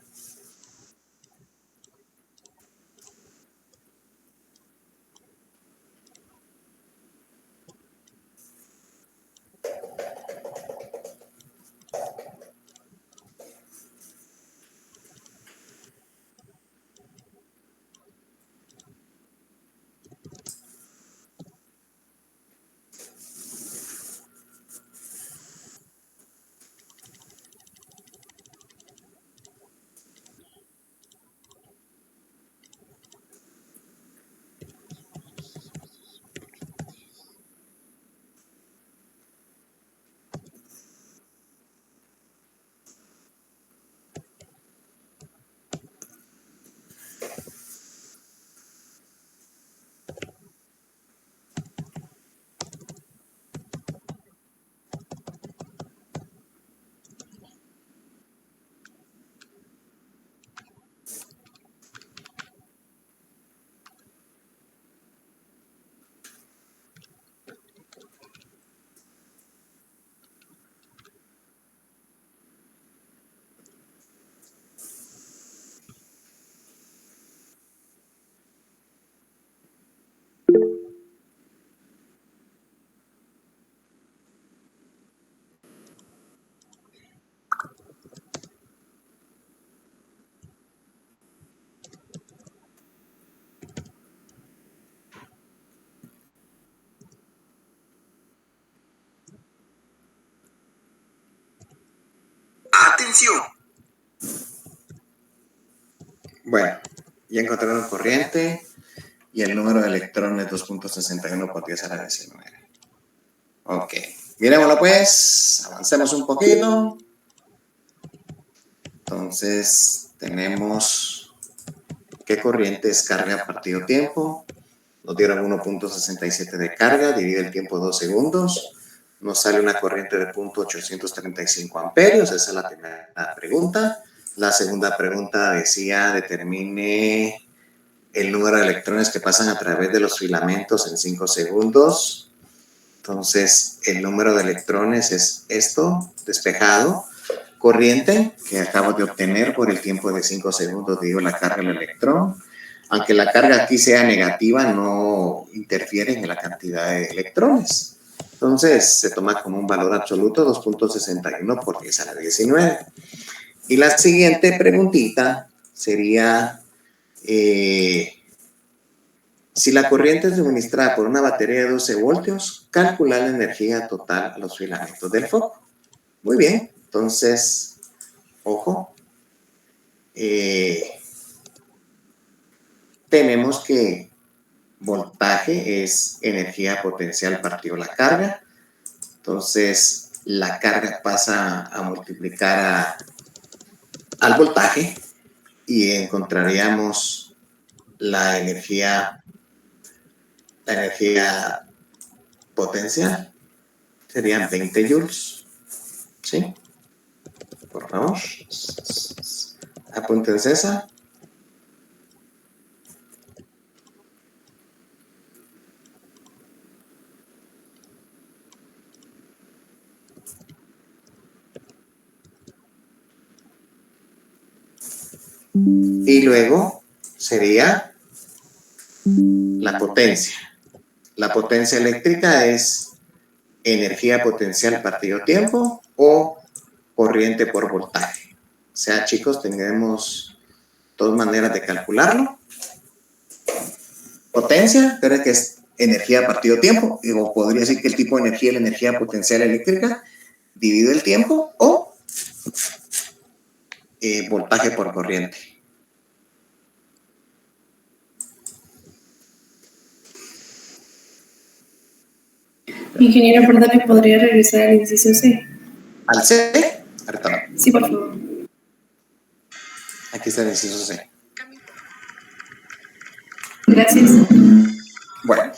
¡Atención! Bueno, ya encontraron corriente y el número de electrones 2.61 por 10 a la 19. Ok, miremoslo pues, avancemos un poquito. Entonces, tenemos qué corriente es carga partido tiempo. Nos dieron 1.67 de carga, divide el tiempo 2 segundos. Nos sale una corriente de 0.835 amperios. Esa es la primera pregunta. La segunda pregunta decía, determine el número de electrones que pasan a través de los filamentos en 5 segundos. Entonces, el número de electrones es esto, despejado. Corriente que acabo de obtener por el tiempo de 5 segundos, digo la carga del electrón. Aunque la carga aquí sea negativa, no interfiere en la cantidad de electrones. Entonces, se toma como un valor absoluto 2.61 por 10 a la 19. Y la siguiente preguntita sería, si la corriente es suministrada por una batería de 12 voltios, calcular la energía total a los filamentos del foco. Muy bien, entonces, ojo, tenemos que voltaje es energía potencial partido la carga. Entonces, la carga pasa a multiplicar al voltaje y encontraríamos la energía potencial. Serían 20 joules. ¿Sí? Por favor. Apúntense esa. Y luego sería la potencia. La potencia eléctrica es energía potencial partido tiempo o corriente por voltaje. O sea, chicos, tenemos dos maneras de calcularlo. Potencia, pero que es energía partido tiempo, o podría decir que el tipo de energía es la energía potencial eléctrica dividido el tiempo, o voltaje por corriente. Ingeniero, perdón, ¿me podría regresar al inciso C? ¿Al C? Ahorita no. Sí, por favor. Aquí está el inciso C. Gracias. Bueno.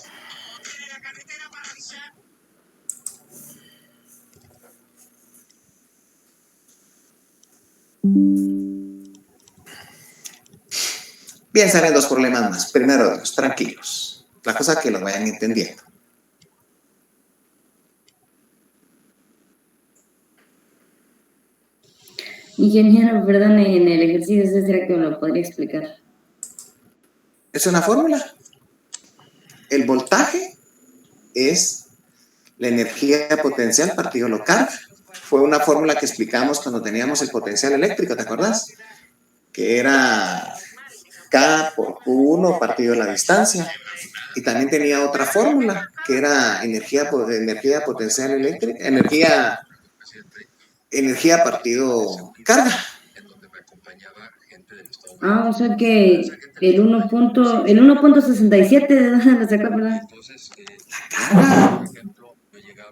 Bien, salen dos problemas más. Primero, Dios, tranquilos. La cosa es que lo vayan entendiendo. Ingeniero, perdón, en el ejercicio ese, ¿será que me lo podría explicar? Es una fórmula. El voltaje es la energía potencial partido lo carga. Fue una fórmula que explicamos cuando teníamos el potencial eléctrico, ¿te acuerdas? Que era K por Q1 partido la distancia. Y también tenía otra fórmula, que era energía potencial eléctrica, energía partido carga. O sea que el 1.67, ¿de dónde lo sacó, perdón? La carga.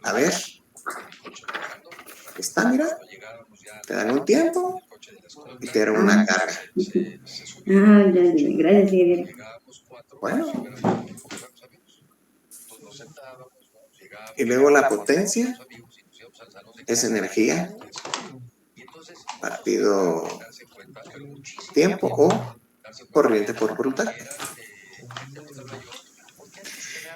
A ver. Aquí está, mira. Te dan un tiempo y te dan una carga. Ya, gracias, ingeniero. Bueno. Y luego la potencia es energía partido tiempo o corriente por voltaje.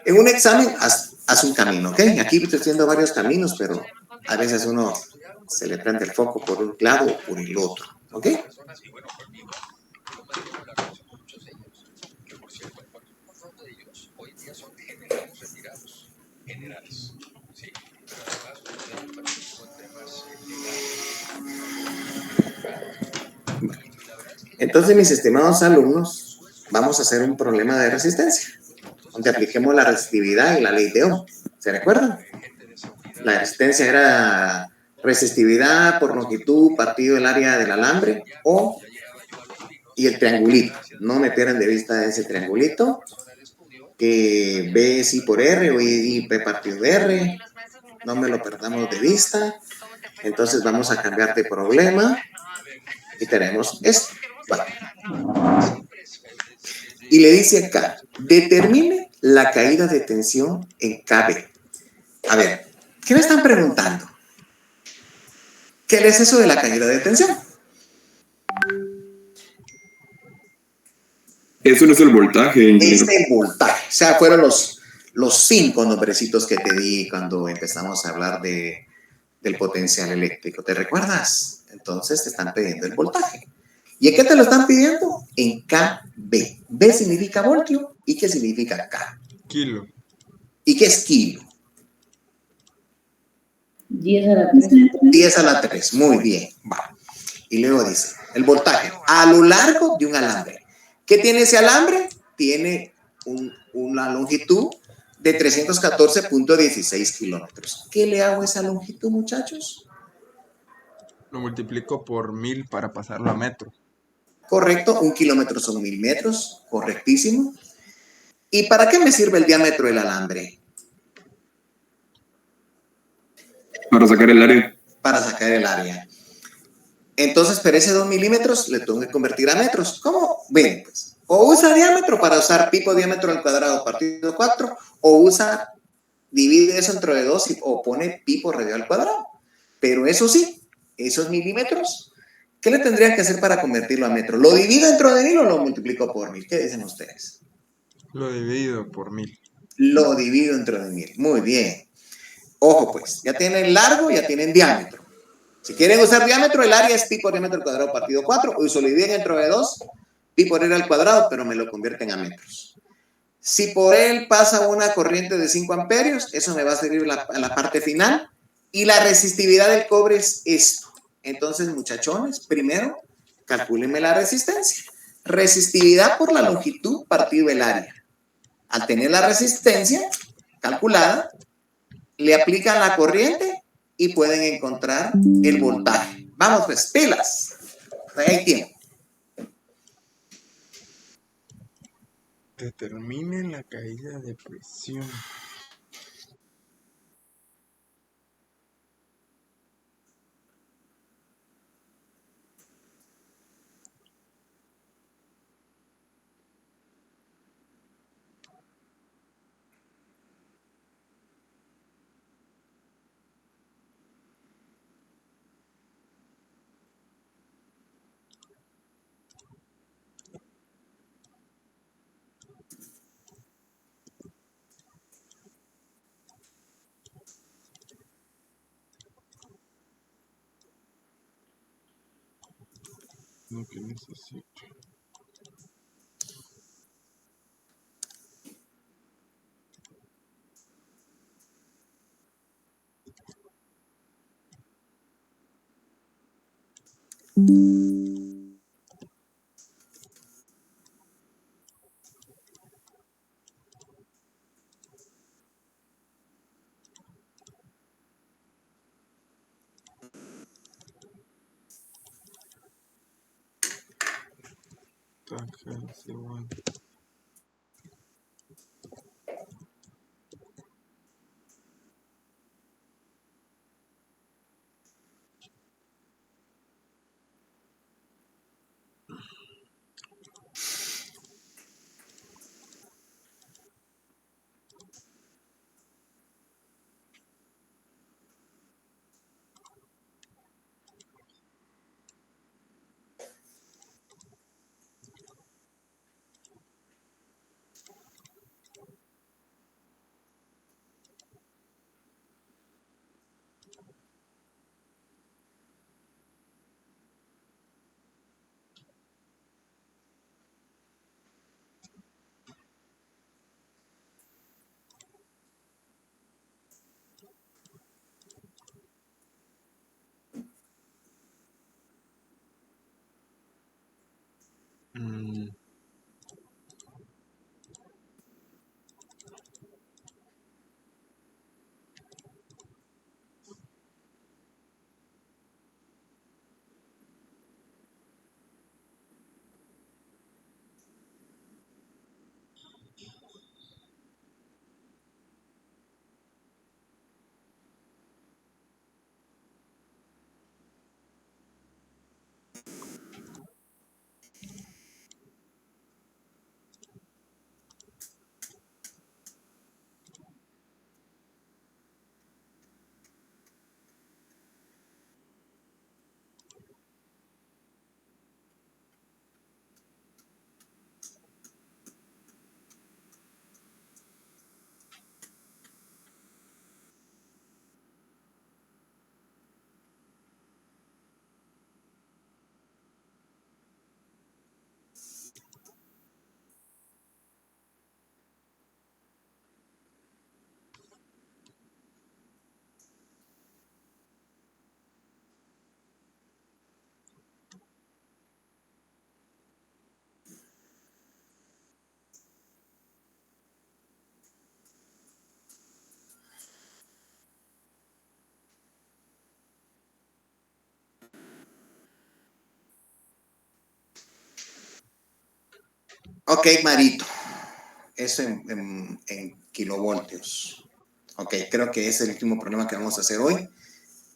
En un examen, haz un camino, ¿ok? Aquí estoy haciendo varios caminos, pero a veces uno se le prende el foco por un lado o por el otro, ¿ok? Entonces, mis estimados alumnos, vamos a hacer un problema de resistencia, donde apliquemos la resistividad y la ley de Ohm. ¿Se recuerdan? La resistencia era resistividad por longitud partido el área del alambre y el triangulito. No me pierdan de vista ese triangulito, que B es I por R o I P partido de R. No me lo perdamos de vista. Entonces vamos a cambiar de problema y tenemos esto. Vale. Y le dice acá, determine la caída de tensión en KB. A ver, ¿qué me están preguntando? ¿Qué es eso de la caída de tensión? Eso no es el voltaje. Es el voltaje. O sea, fueron los 5 nombrecitos que te di cuando empezamos a hablar del potencial eléctrico. ¿Te recuerdas? Entonces te están pidiendo el voltaje. ¿Y en qué te lo están pidiendo? En KB. B significa voltio. ¿Y qué significa K? Kilo. ¿Y qué es kilo? 10 a la 3. 10 a la 3. Muy bien. Va. Y luego dice, el voltaje a lo largo de un alambre. ¿Qué tiene ese alambre? Tiene una longitud de 314.16 kilómetros. ¿Qué le hago a esa longitud, muchachos? Lo multiplico por 1000 para pasarlo a metro. Correcto, 1 kilómetro son 1000 metros, correctísimo. ¿Y para qué me sirve el diámetro del alambre? Para sacar el área. Para sacar el área. Entonces, pero ese 2 milímetros le tengo que convertir a metros. ¿Cómo? Bien, pues. O usa diámetro para usar pi por diámetro al cuadrado partido 4, o divide eso entre 2 o pone pi por radio al cuadrado. Pero eso sí, esos milímetros, ¿qué le tendría que hacer para convertirlo a metro? ¿Lo divido dentro de 1000 o lo multiplico por 1000? ¿Qué dicen ustedes? Lo divido por 1000. Lo divido dentro de 1000. Muy bien. Ojo, pues, ya tienen largo, ya tienen diámetro. Si quieren usar diámetro, el área es pi por diámetro al cuadrado partido 4. Uso lo dividen entre V2, pi por r al cuadrado, pero me lo convierten a metros. Si por él pasa una corriente de 5 amperios, eso me va a servir a la parte final. Y la resistividad del cobre es esto. Entonces, muchachones, primero, calcúlenme la resistencia. Resistividad por la longitud partido el área. Al tener la resistencia calculada, le aplican la corriente y pueden encontrar el voltaje. Vamos pues, pilas. Hay tiempo. Determinen la caída de presión. Lo que necesito. Tangente es igual. Ok, Marito. Eso en kilovoltios. Ok, creo que es el último problema que vamos a hacer hoy.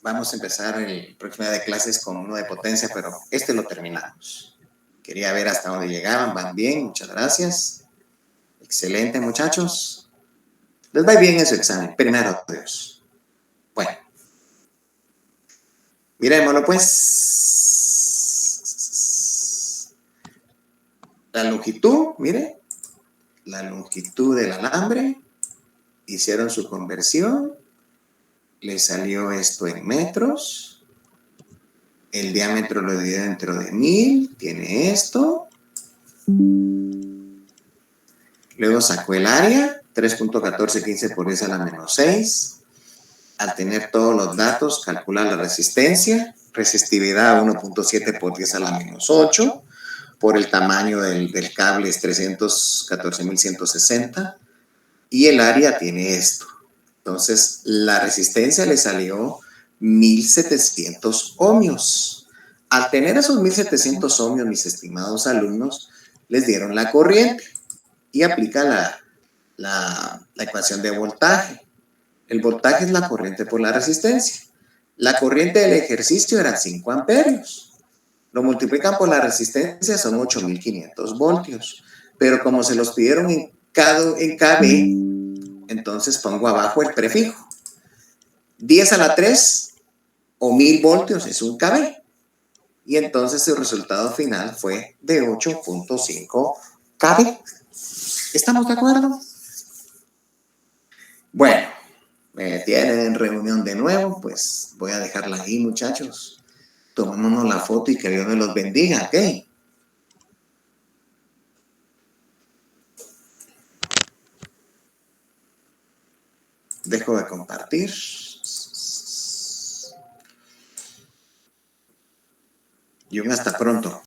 Vamos a empezar el próximo día de clases con uno de potencia, pero este lo terminamos. Quería ver hasta dónde llegaban. Van bien, muchas gracias. Excelente, muchachos. Les va bien en su examen. Primero, Dios. Bueno. Miremoslo, pues. La longitud, mire. La longitud del alambre. Hicieron su conversión. Le salió esto en metros. El diámetro lo divide dentro de 1000, tiene esto. Luego sacó el área, 3.1415 por 10 a la menos 6. Al tener todos los datos, calcula la resistencia, resistividad 1.7 por 10 a la menos 8. Por el tamaño del cable es 314.160. Y el área tiene esto. Entonces, la resistencia le salió 1700 ohmios. Al tener esos 1700 ohmios, mis estimados alumnos, les dieron la corriente y aplica la ecuación de voltaje. El voltaje es la corriente por la resistencia. La corriente del ejercicio eran 5 amperios. Lo multiplican por la resistencia, son 8500 voltios. Pero como se los pidieron en KB, entonces pongo abajo el prefijo. 10 a la 3 o 1000 voltios es un KB. Y entonces el resultado final fue de 8.5 KB. ¿Estamos de acuerdo? Bueno, me tienen en reunión de nuevo, pues voy a dejarla ahí, muchachos. Tomémonos la foto y que Dios me los bendiga, ¿ok? Dejo de compartir. Y un hasta pronto.